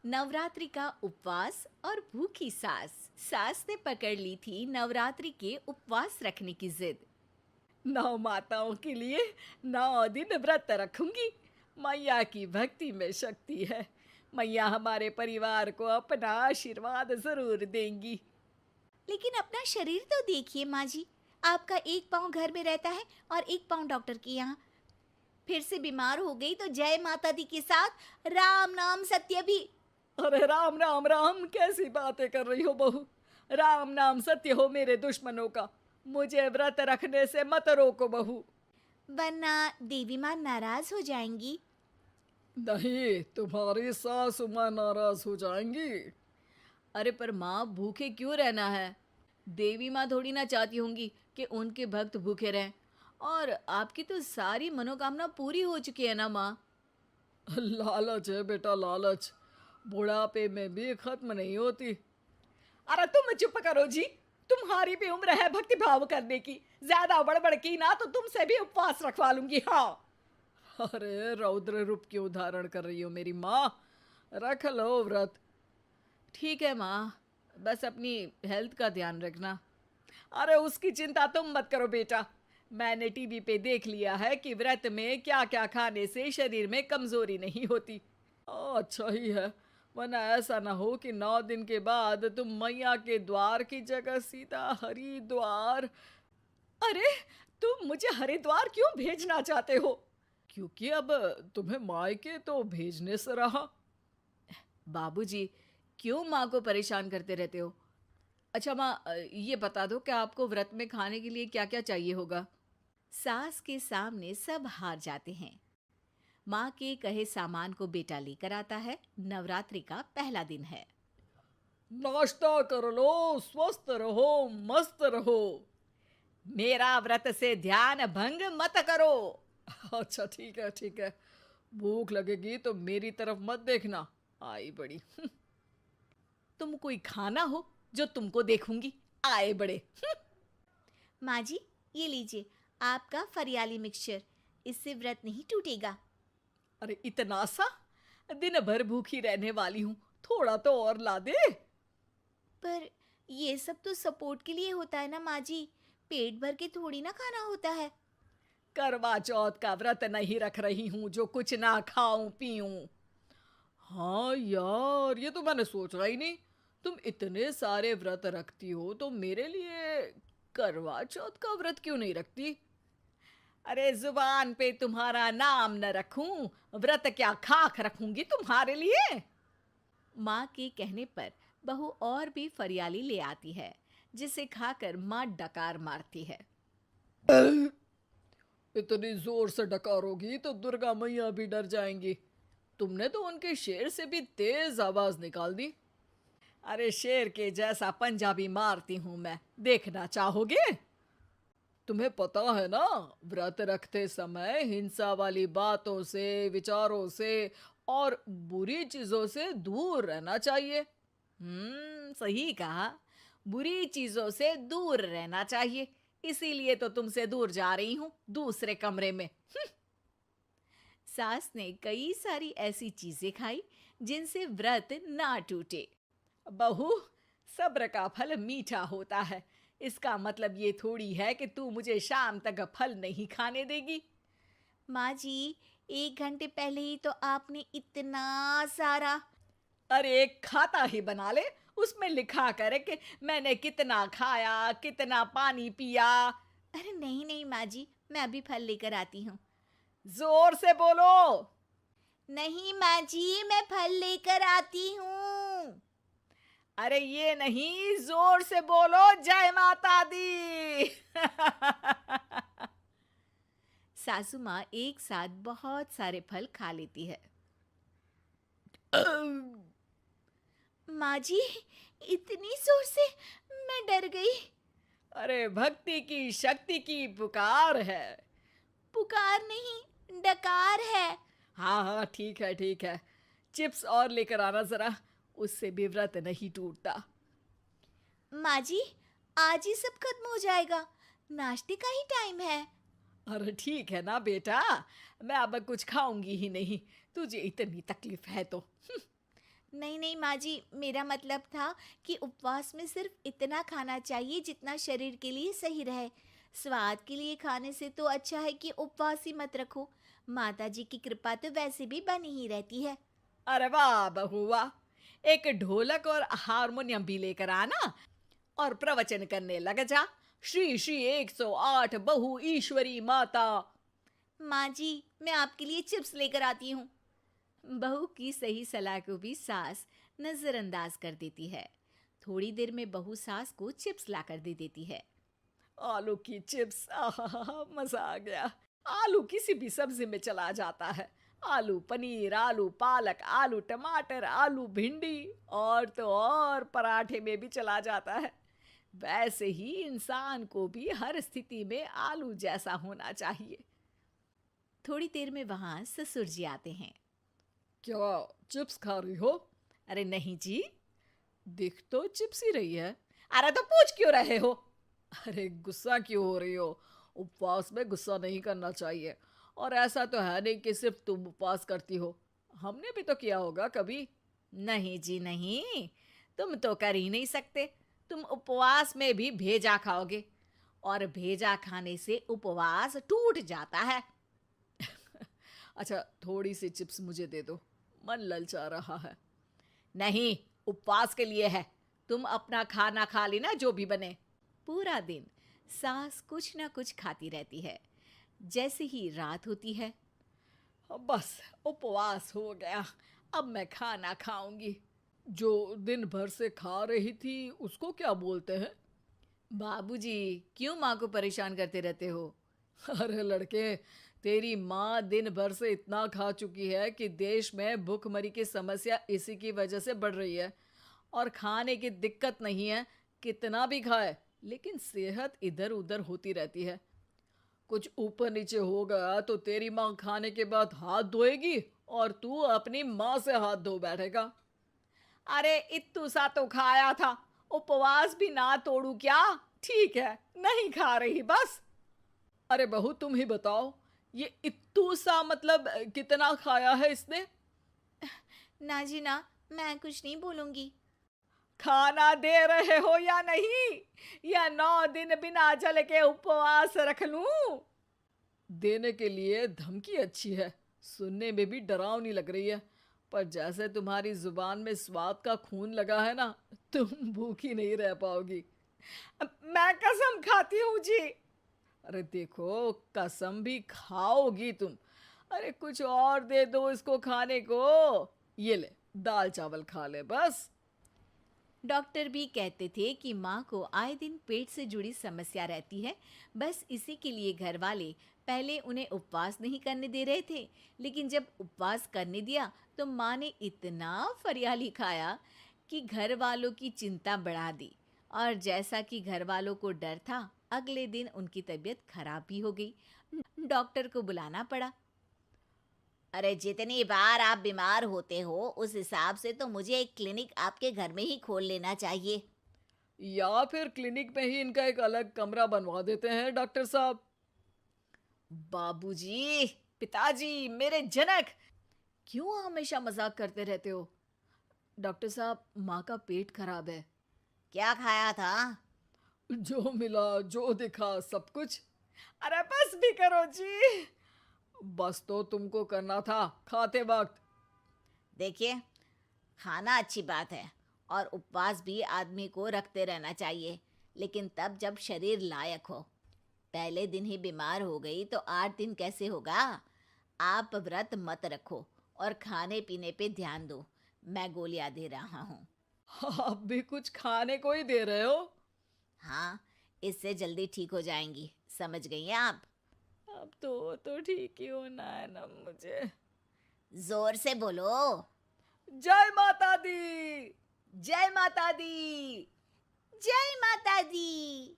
नवरात्रि का उपवास और भूखी सास। सास ने पकड़ ली थी नवरात्रि के उपवास रखने की जिद। 9 माताओं के लिए 9 दिन व्रत रखूंगी। मैया की भक्ति में शक्ति है। मैया हमारे परिवार को अपना आशीर्वाद जरूर देंगी। लेकिन अपना शरीर तो देखिए माँ जी, आपका एक पाँव घर में रहता है और एक पाँव डॉक्टर के यहाँ। फिर से बीमार हो गई तो जय माता दी के साथ राम नाम सत्य भी। अरे राम राम राम, कैसी बातें कर रही हो बहू। राम नाम सत्य हो मेरे दुश्मनों का। मुझे व्रत रखने से मत रोको बहू। वरना देवी माँ नाराज हो जाएंगी। नहीं, तुम्हारी सासु माँ नाराज हो जाएंगी। अरे पर माँ, भूखे क्यों रहना है? देवी माँ थोड़ी ना चाहती होंगी कि उनके भक्त भूखे रहें। और आपकी तो सारी मनोकामना पूरी हो चुकी है ना माँ। लालच है बेटा, लालच बुढ़ापे में भी खत्म नहीं होती। अरे तुम चुप करो जी। तुम्हारी भी उम्र है भक्ति भाव करने की। ज्यादा बड़बड़ की ना तो तुमसे भी उपवास रखवा लूंगी। हाँ। अरे रौद्र रूप क्यों धारण कर रही हो मेरी माँ। रख लो व्रत। ठीक है माँ, बस अपनी हेल्थ का ध्यान रखना। अरे उसकी चिंता तुम मत करो बेटा। मैंने टीवी पे देख लिया है कि व्रत में क्या क्या खाने से शरीर में कमजोरी नहीं होती। अच्छा ही है, वरना ऐसा ना हो कि 9 दिन के बाद तुम मैया के द्वार की जगह सीधा हरिद्वार। अरे तुम मुझे हरिद्वार क्यों भेजना चाहते हो? क्योंकि अब तुम्हें मायके तो भेजने से रहा। बाबूजी, क्यों माँ को परेशान करते रहते हो? अच्छा माँ, ये बता दो कि आपको व्रत में खाने के लिए क्या क्या चाहिए होगा। सास के सामने सब हार जाते हैं। माँ के कहे सामान को बेटा लेकर आता है। नवरात्रि का पहला दिन है। नाश्ता कर लो, स्वस्थ रहो, मस्त रहो। मेरा व्रत से ध्यान भंग मत करो। अच्छा ठीक है ठीक है। भूख लगेगी तो मेरी तरफ मत देखना। आई बड़ी। तुम कोई खाना हो जो तुमको देखूंगी। आए बड़े। माँ जी, ये लीजिए आपका फरियाली मिक्सचर। इससे व्रत नहीं टूटेगा। अरे इतना सा? दिन भर भूखी रहने वाली हूँ, थोड़ा तो और ला दे। पर ये सब तो सपोर्ट के लिए होता है ना माँ जी, पेट भर के थोड़ी ना खाना होता है। करवा चौथ का व्रत नहीं रख रही हूँ जो कुछ ना खाऊं पीऊं। हाँ यार, ये तो मैंने सोचा ही नहीं। तुम इतने सारे व्रत रखती हो तो मेरे लिए करवा चौथ का व्रत क्यों नहीं रखती? अरे जुबान पे तुम्हारा नाम न रखूं, व्रत क्या खाक रखूंगी तुम्हारे लिए। माँ के कहने पर बहू और भी फरियाली ले आती है, जिसे खाकर माँ डकार मारती है। इतनी जोर से डकारोगी तो दुर्गा मैया भी डर जाएंगी। तुमने तो उनके शेर से भी तेज आवाज निकाल दी। अरे शेर के जैसा पंजाबी मारती हूं मैं, देखना चाहोगे? तुम्हें पता है ना, व्रत रखते समय हिंसा वाली बातों से, विचारों से और बुरी चीजों से दूर रहना चाहिए। सही कहा। बुरी चीजों से दूर रहना चाहिए। इसीलिए तो तुमसे दूर जा रही हूँ, दूसरे कमरे में। सास ने कई सारी ऐसी चीजें खाई जिनसे व्रत ना टूटे। बहू, सब्र का फल मीठा होता है। इसका मतलब ये थोड़ी है कि तू मुझे शाम तक फल नहीं खाने देगी। माँ जी, 1 घंटे पहले ही तो आपने इतना सारा। अरे एक खाता ही बना ले, उसमें लिखा करे कि मैंने कितना खाया, कितना पानी पिया। अरे नहीं नहीं माँ जी, मैं अभी फल लेकर आती हूँ। जोर से बोलो। नहीं माँ जी, मैं फल लेकर आती हूँ। अरे ये नहीं, जोर से बोलो, जय माता दी। सासू माँ एक साथ बहुत सारे फल खा लेती है। माँ जी, इतनी जोर से मैं डर गई। अरे भक्ति की शक्ति की पुकार है। पुकार नहीं, डकार है। हाँ हाँ ठीक है ठीक है। चिप्स और लेकर आना जरा, उससे भी व्रत नहीं टूटता। माँ जी, आज ही सब खत्म हो जाएगा, नाश्ते का ही टाइम है। अरे ठीक है ना बेटा, मैं अब कुछ खाऊंगी ही नहीं, तुझे इतनी तकलीफ है तो। नहीं नहीं माँ जी, मेरा मतलब था कि उपवास में सिर्फ इतना खाना चाहिए जितना शरीर के लिए सही रहे। स्वाद के लिए खाने से तो अच्छा है कि उपवास ही मत रखो। माता जी की कृपा तो वैसे भी बनी ही रहती है। अरे वाह बहू वाह! एक ढोलक और हारमोनियम भी लेकर आना और प्रवचन करने लग जा। श्री श्री 108 बहु ईश्वरी माता। माँ जी, मैं आपके लिए चिप्स लेकर आती हूँ। बहू की सही सलाह को भी सास नजरअंदाज कर देती है। थोड़ी देर में बहू सास को चिप्स ला कर दे देती है। आलू की चिप्स, आहा मजा आ गया। आलू किसी भी सब्जी में चला जाता है। आलू पनीर, आलू पालक, आलू टमाटर, आलू भिंडी और तो और पराठे में भी चला जाता है। वैसे ही इंसान को भी हर स्थिति में आलू जैसा होना चाहिए। थोड़ी देर में वहां ससुर जी आते हैं। क्या चिप्स खा रही हो? अरे नहीं जी, दिख तो चिप्स ही रही है। अरे तो पूछ क्यों रहे हो? अरे गुस्सा क्यों हो रही हो? उपवास में गुस्सा नहीं करना चाहिए। और ऐसा तो है नहीं कि सिर्फ तुम उपवास करती हो, हमने भी तो किया होगा कभी। नहीं जी नहीं, तुम तो कर ही नहीं सकते। तुम उपवास में भी भेजा खाओगे और भेजा खाने से उपवास टूट जाता है। अच्छा थोड़ी सी चिप्स मुझे दे दो, मन ललचा रहा है। नहीं, उपवास के लिए है। तुम अपना खाना खा लेना जो भी बने। पूरा दिन सास कुछ ना कुछ खाती रहती है। जैसे ही रात होती है, बस उपवास हो गया, अब मैं खाना खाऊंगी। जो दिन भर से खा रही थी उसको क्या बोलते हैं? बाबूजी क्यों माँ को परेशान करते रहते हो? अरे लड़के, तेरी माँ दिन भर से इतना खा चुकी है कि देश में भूखमरी की समस्या इसी की वजह से बढ़ रही है। और खाने की दिक्कत नहीं है, कितना भी खाए लेकिन सेहत इधर उधर होती रहती है। कुछ ऊपर नीचे हो गया तो तेरी माँ खाने के बाद हाथ धोएगी और तू अपनी माँ से हाथ धो बैठेगा। अरे इत्तू सा तो खाया था, उपवास भी ना तोड़ू क्या? ठीक है, नहीं खा रही बस। अरे बहू तुम ही बताओ, ये इत्तू सा मतलब कितना खाया है इसने? ना जी ना, मैं कुछ नहीं बोलूंगी। खाना दे रहे हो या नहीं, या 9 दिन बिना जल के उपवास रख लूं? देने के लिए धमकी अच्छी है, सुनने में भी डरावनी लग रही है। पर जैसे तुम्हारी जुबान में स्वाद का खून लगा है ना, तुम भूखी नहीं रह पाओगी। मैं कसम खाती हूँ जी। अरे देखो, कसम भी खाओगी तुम। अरे कुछ और दे दो इसको खाने को। ये ले, दाल चावल खा ले बस। डॉक्टर भी कहते थे कि माँ को आए दिन पेट से जुड़ी समस्या रहती है। बस इसी के लिए घर वाले पहले उन्हें उपवास नहीं करने दे रहे थे, लेकिन जब उपवास करने दिया तो माँ ने इतना फरियाली खाया कि घर वालों की चिंता बढ़ा दी। और जैसा कि घर वालों को डर था, अगले दिन उनकी तबीयत खराब भी हो गई। डॉक्टर को बुलाना पड़ा। अरे जितनी बार आप बीमार होते हो उस हिसाब से तो मुझे एक क्लिनिक आपके घर में ही खोल लेना चाहिए। या फिर क्लिनिक में ही इनका एक अलग कमरा बनवा देते हैं डॉक्टर साहब। बाबूजी, पिताजी, मेरे जनक, क्यों हमेशा मजाक करते रहते हो? डॉक्टर साहब, माँ का पेट खराब है। क्या खाया था? जो मिला जो दिखा सब कुछ। अरे बस भी करो जी। बस तो तुमको करना था खाते वक्त। देखिए, खाना अच्छी बात है और उपवास भी आदमी को रखते रहना चाहिए, लेकिन तब जब शरीर लायक हो। पहले दिन ही बीमार हो गई तो 8 दिन कैसे होगा? आप व्रत मत रखो और खाने पीने पे ध्यान दो। मैं गोलियां दे रहा हूँ। आप भी कुछ खाने को ही दे रहे हो? हाँ, इससे जल्दी ठीक हो जाएंगी। समझ गई हैं आप? अब तो ठीक ही होना है ना मुझे। जोर से बोलो। जय माता दी। जय माता दी। जय माता दी।